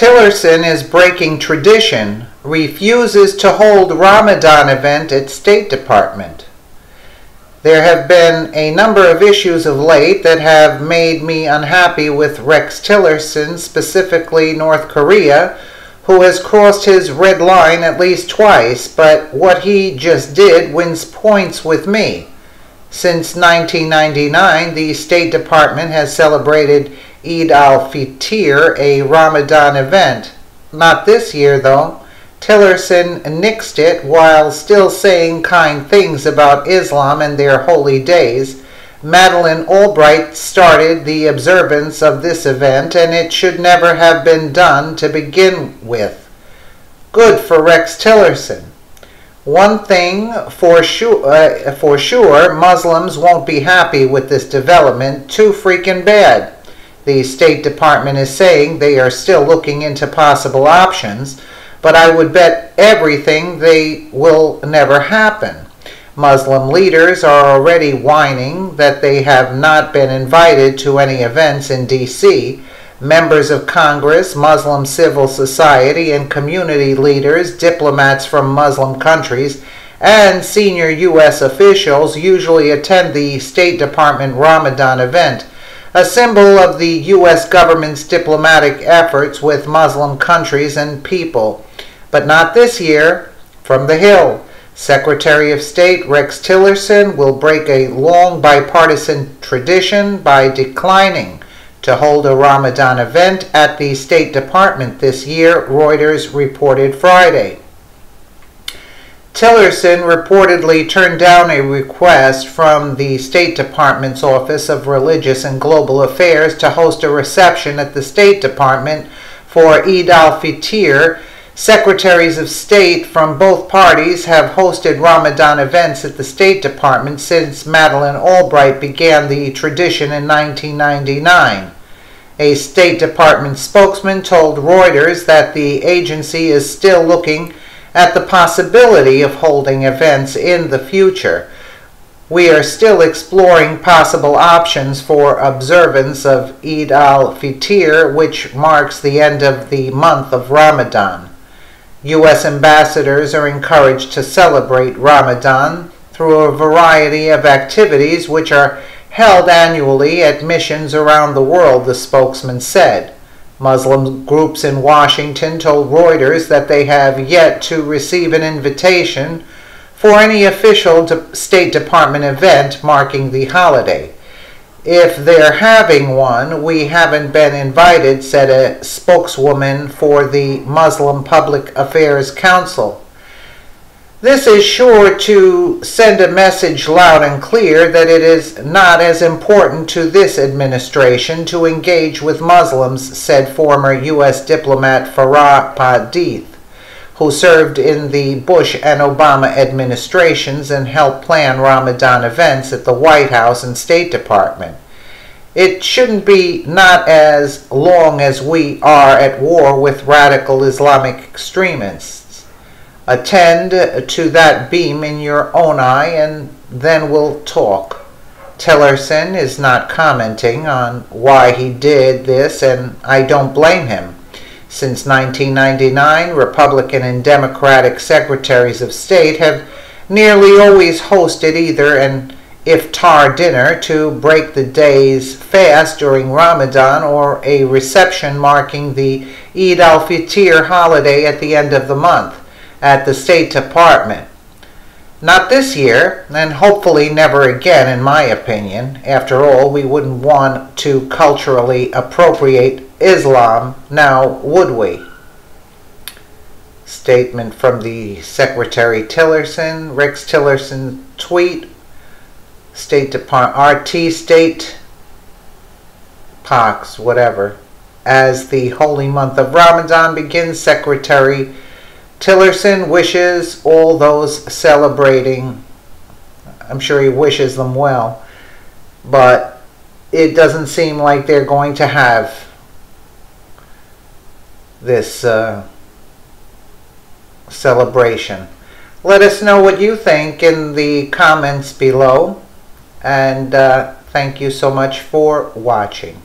Tillerson is breaking tradition, refuses to hold Ramadan event at State Department. There have been a number of issues of late that have made me unhappy with Rex Tillerson, specifically North Korea, who has crossed his red line at least twice, but what he just did wins points with me. Since 1999, the State Department has celebrated Eid al-Fitr, a Ramadan event. Not this year, though. Tillerson nixed it while still saying kind things about Islam and their holy days. Madeleine Albright started the observance of this event, and it should never have been done to begin with. Good for Rex Tillerson. One thing for sure, Muslims won't be happy with this development. Too freaking bad. The State Department is saying they are still looking into possible options, but I would bet everything they will never happen. Muslim leaders are already whining that they have not been invited to any events in D.C. Members of Congress, Muslim civil society, and community leaders, diplomats from Muslim countries, and senior U.S. officials usually attend the State Department Ramadan event, a symbol of the U.S. government's diplomatic efforts with Muslim countries and people. But not this year. From the Hill, Secretary of State Rex Tillerson will break a long bipartisan tradition by declining to hold a Ramadan event at the State Department this year, Reuters reported Friday. Tillerson reportedly turned down a request from the State Department's Office of Religious and Global Affairs to host a reception at the State Department for Eid al-Fitr. Secretaries of State from both parties have hosted Ramadan events at the State Department since Madeleine Albright began the tradition in 1999. A State Department spokesman told Reuters that the agency is still looking at the possibility of holding events in the future. We are still exploring possible options for observance of Eid al-Fitr, which marks the end of the month of Ramadan. U.S. ambassadors are encouraged to celebrate Ramadan through a variety of activities which are held annually at missions around the world, the spokesman said. Muslim groups in Washington told Reuters that they have yet to receive an invitation for any official State Department event marking the holiday. If they're having one, we haven't been invited, said a spokeswoman for the Muslim Public Affairs Council. This is sure to send a message loud and clear that it is not as important to this administration to engage with Muslims, said former U.S. diplomat Farah Padith, who served in the Bush and Obama administrations and helped plan Ramadan events at the White House and State Department. It shouldn't be not as long as we are at war with radical Islamic extremists. Attend to that beam in your own eye and then we'll talk. Tillerson is not commenting on why he did this, and I don't blame him. Since 1999, Republican and Democratic secretaries of state have nearly always hosted either an iftar dinner to break the day's fast during Ramadan or a reception marking the Eid al-Fitr holiday at the end of the month at the State Department. Not this year, and hopefully never again, in my opinion. After all, we wouldn't want to culturally appropriate Islam now, would we? Statement from the Secretary Tillerson. Rex Tillerson tweet. State Department, RT State Pox, whatever. As the holy month of Ramadan begins, Secretary Tillerson wishes all those celebrating, I'm sure he wishes them well, but it doesn't seem like they're going to have this celebration. Let us know what you think in the comments below, and thank you so much for watching.